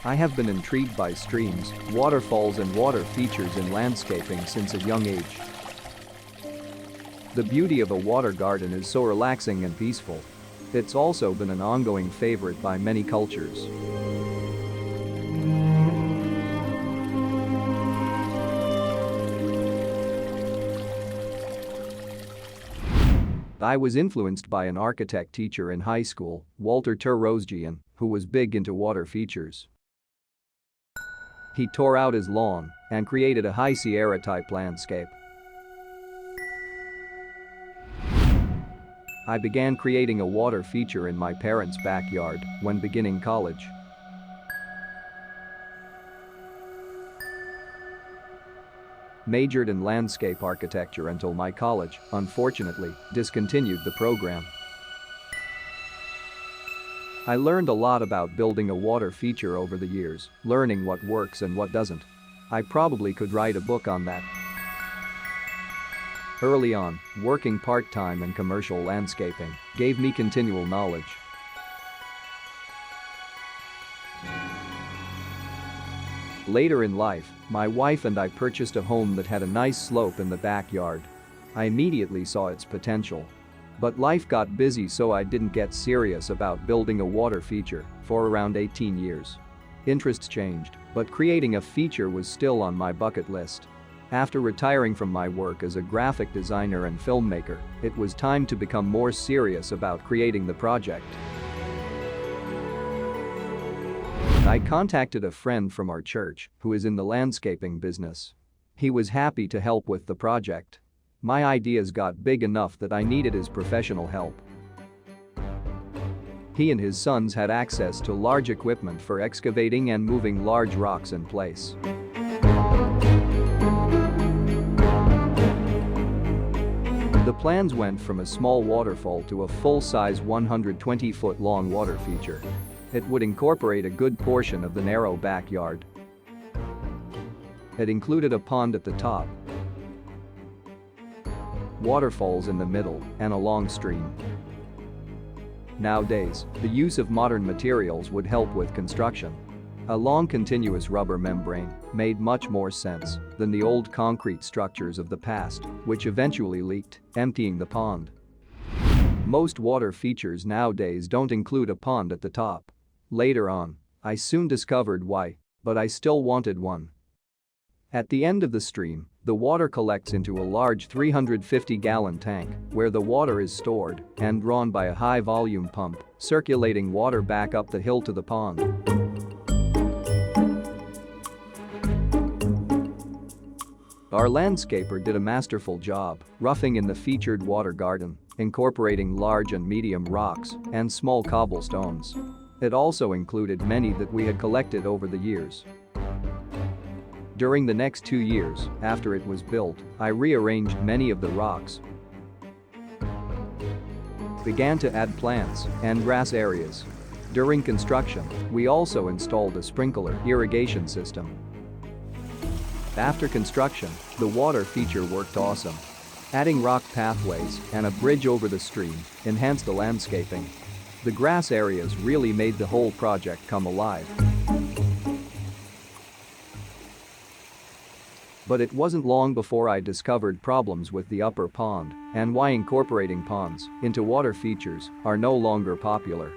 I have been intrigued by streams, waterfalls and water features in landscaping since a young age. The beauty of a water garden is so relaxing and peaceful. It's also been an ongoing favorite by many cultures. I was influenced by an architect teacher in high school, Walter Terrozgian, who was big into water features. He tore out his lawn and created a high Sierra-type landscape. I began creating a water feature in my parents' backyard when beginning college. Majored in landscape architecture until my college, unfortunately, discontinued the program. I learned a lot about building a water feature over the years, learning what works and what doesn't. I probably could write a book on that. Early on, working part-time in commercial landscaping gave me continual knowledge. Later in life, my wife and I purchased a home that had a nice slope in the backyard. I immediately saw its potential. But life got busy, so I didn't get serious about building a water feature for around 18 years. Interests changed, but creating a feature was still on my bucket list. After retiring from my work as a graphic designer and filmmaker, it was time to become more serious about creating the project. I contacted a friend from our church who is in the landscaping business. He was happy to help with the project. My ideas got big enough that I needed his professional help. He and his sons had access to large equipment for excavating and moving large rocks in place. The plans went from a small waterfall to a full-size 120-foot-long water feature. It would incorporate a good portion of the narrow backyard. It included a pond at the top, waterfalls in the middle, and a long stream. Nowadays, the use of modern materials would help with construction. A long continuous rubber membrane made much more sense than the old concrete structures of the past, which eventually leaked, emptying the pond. Most water features nowadays don't include a pond at the top. Later on, I soon discovered why, but I still wanted one. At the end of the stream, the water collects into a large 350-gallon tank where the water is stored and drawn by a high-volume pump, circulating water back up the hill to the pond. Our landscaper did a masterful job, roughing in the featured water garden, incorporating large and medium rocks and small cobblestones. It also included many that we had collected over the years. During the next 2 years, after it was built, I rearranged many of the rocks, began to add plants and grass areas. During construction, we also installed a sprinkler irrigation system. After construction, the water feature worked awesome. Adding rock pathways and a bridge over the stream enhanced the landscaping. The grass areas really made the whole project come alive. But it wasn't long before I discovered problems with the upper pond and why incorporating ponds into water features are no longer popular.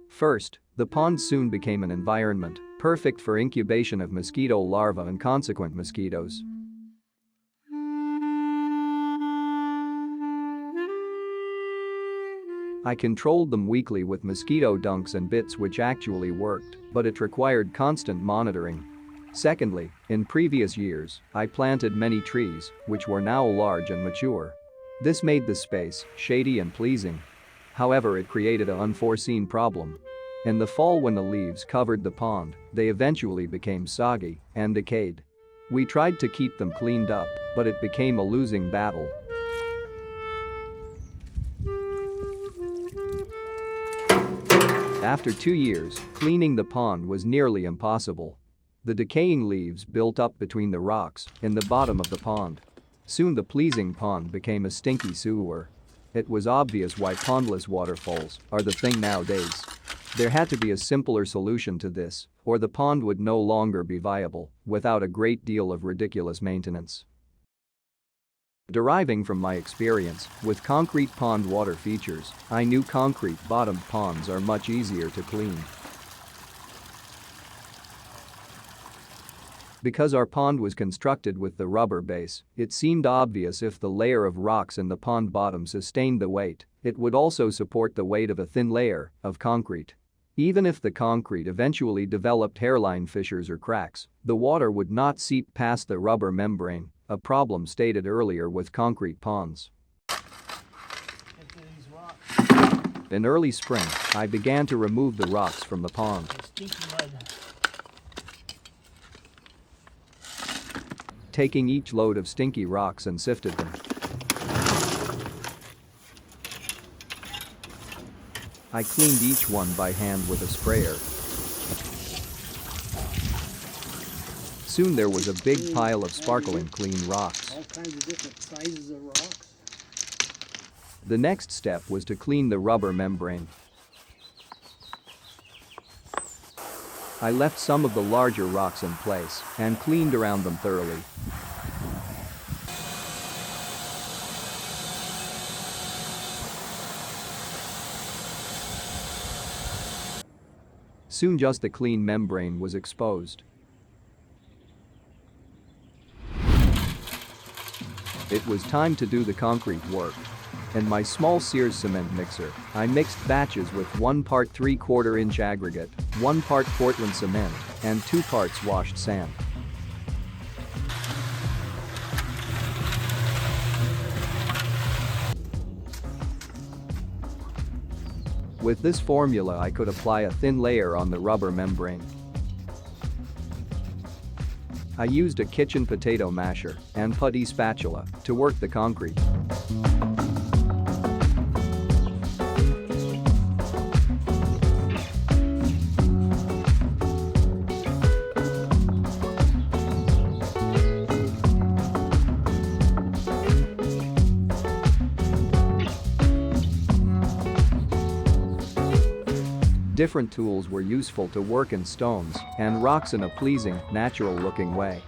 First, the pond soon became an environment perfect for incubation of mosquito larvae and consequent mosquitoes. I controlled them weekly with mosquito dunks and bits, which actually worked, but it required constant monitoring. Secondly, in previous years, I planted many trees, which were now large and mature. This made the space shady and pleasing. However, it created an unforeseen problem. In the fall, when the leaves covered the pond, they eventually became soggy and decayed. We tried to keep them cleaned up, but it became a losing battle. After 2 years, cleaning the pond was nearly impossible. The decaying leaves built up between the rocks in the bottom of the pond. Soon the pleasing pond became a stinky sewer. It was obvious why pondless waterfalls are the thing nowadays. There had to be a simpler solution to this, or the pond would no longer be viable without a great deal of ridiculous maintenance. Deriving from my experience with concrete pond water features, I knew concrete bottomed ponds are much easier to clean. Because our pond was constructed with the rubber base, it seemed obvious if the layer of rocks in the pond bottom sustained the weight, it would also support the weight of a thin layer of concrete. Even if the concrete eventually developed hairline fissures or cracks, the water would not seep past the rubber membrane, a problem stated earlier with concrete ponds. In early spring, I began to remove the rocks from the pond. Taking each load of stinky rocks and sifted them. I cleaned each one by hand with a sprayer. Soon there was a big pile of sparkling clean rocks. All kinds of different sizes of rocks. The next step was to clean the rubber membrane. I left some of the larger rocks in place and cleaned around them thoroughly. Soon just the clean membrane was exposed. It was time to do the concrete work. In my small Sears cement mixer, I mixed batches with 1 part 3/4 inch aggregate, 1 part Portland cement, and 2 parts washed sand. With this formula I could apply a thin layer on the rubber membrane. I used a kitchen potato masher and putty spatula to work the concrete. Different tools were useful to work in stones and rocks in a pleasing, natural-looking way.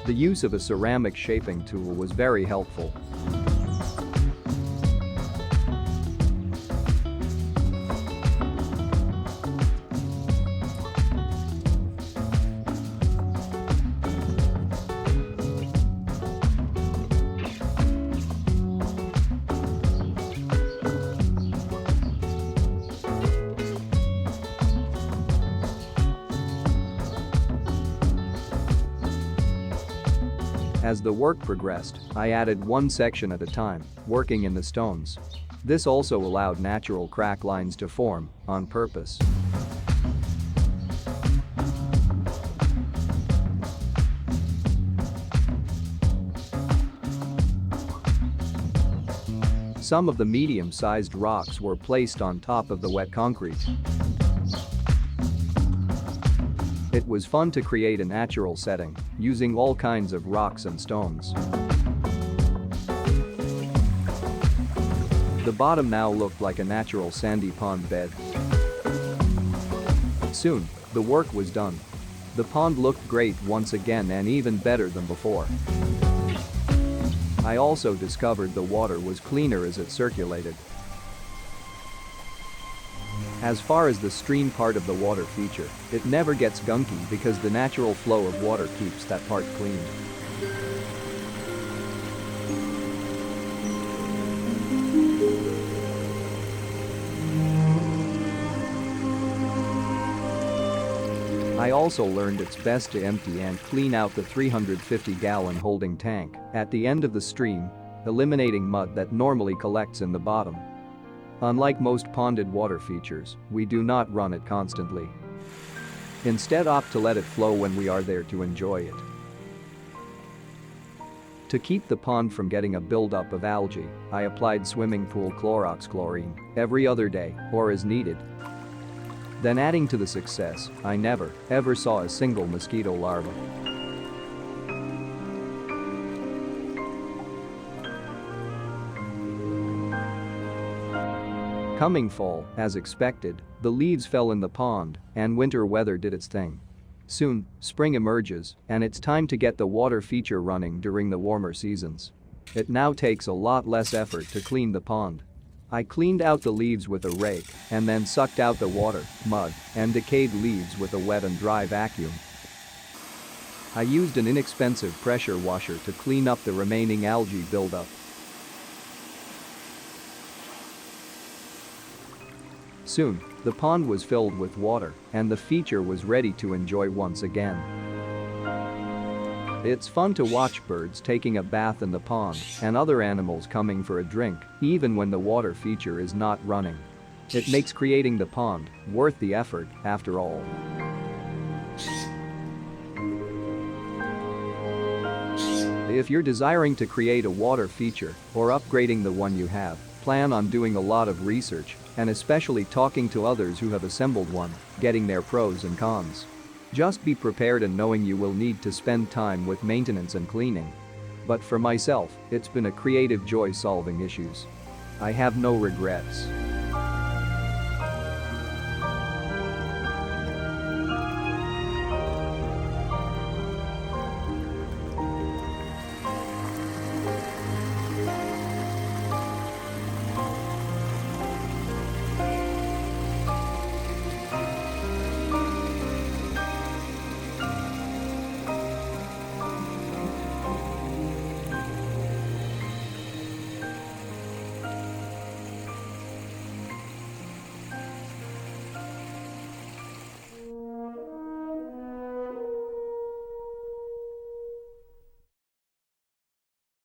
The use of a ceramic shaping tool was very helpful. As the work progressed, I added one section at a time, working in the stones. This also allowed natural crack lines to form, on purpose. Some of the medium-sized rocks were placed on top of the wet concrete. It was fun to create a natural setting, using all kinds of rocks and stones. The bottom now looked like a natural sandy pond bed. Soon, the work was done. The pond looked great once again and even better than before. I also discovered the water was cleaner as it circulated. As far as the stream part of the water feature, it never gets gunky because the natural flow of water keeps that part clean. I also learned it's best to empty and clean out the 350-gallon holding tank at the end of the stream, eliminating mud that normally collects in the bottom. Unlike most ponded water features, we do not run it constantly. Instead, opt to let it flow when we are there to enjoy it. To keep the pond from getting a buildup of algae, I applied swimming pool Clorox chlorine every other day or as needed. Then adding to the success, I never, ever saw a single mosquito larva. Coming fall, as expected, the leaves fell in the pond and winter weather did its thing. Soon, spring emerges and it's time to get the water feature running during the warmer seasons. It now takes a lot less effort to clean the pond. I cleaned out the leaves with a rake and then sucked out the water, mud, and decayed leaves with a wet and dry vacuum. I used an inexpensive pressure washer to clean up the remaining algae buildup. Soon, the pond was filled with water and the feature was ready to enjoy once again. It's fun to watch birds taking a bath in the pond and other animals coming for a drink, even when the water feature is not running. It makes creating the pond worth the effort, after all. If you're desiring to create a water feature or upgrading the one you have, plan on doing a lot of research and especially talking to others who have assembled one, getting their pros and cons. Just be prepared and knowing you will need to spend time with maintenance and cleaning. But for myself, it's been a creative joy solving issues. I have no regrets.